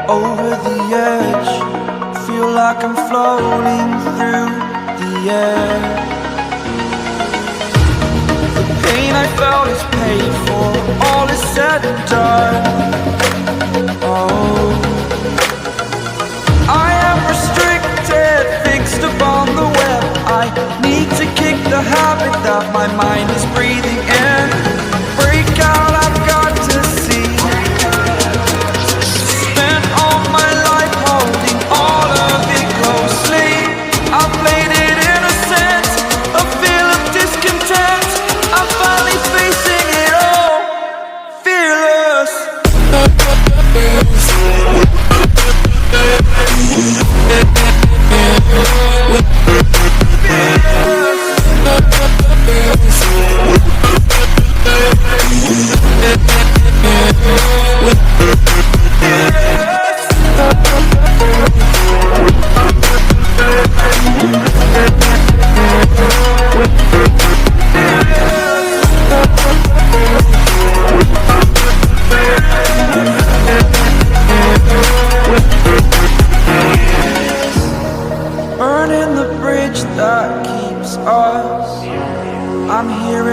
over the edge. Feel like I'm floating through the air. The pain I felt is paid for, all is said and done. Oh, I am restricted, fixed upon the web. I need to kick the habit that my mind is breathing in. Break out, I've got to see. Spent all my life holding all of it closely. I played it innocent, a feel of discontent. I'm finally facing it all, fearless. Fearless.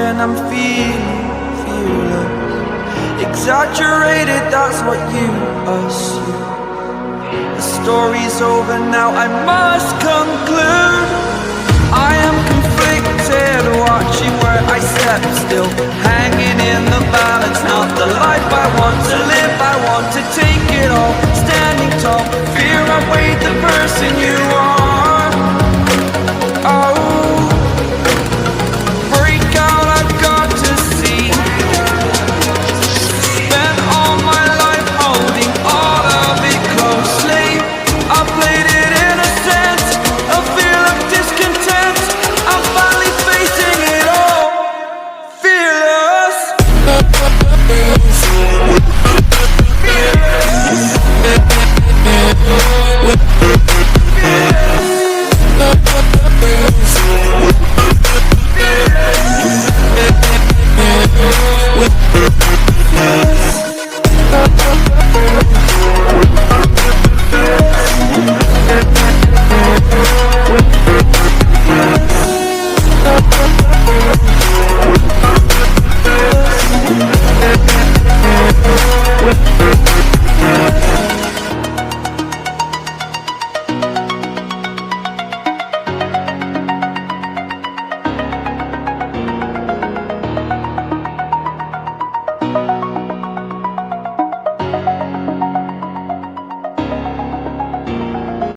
when I'm fearless. Exaggerated, that's what you assume. The story's over now, I must conclude. I am conflicted, watching where I step still, hanging in the balance. Not the life I want to live, I want to take it all. Standing tall, fear I weighed the person you are. Oh, break out, I've got to see. Spent all my life holding all of it closely. I played it innocent, a feel of discontent. I'm finally facing it all, fearless. Fearless.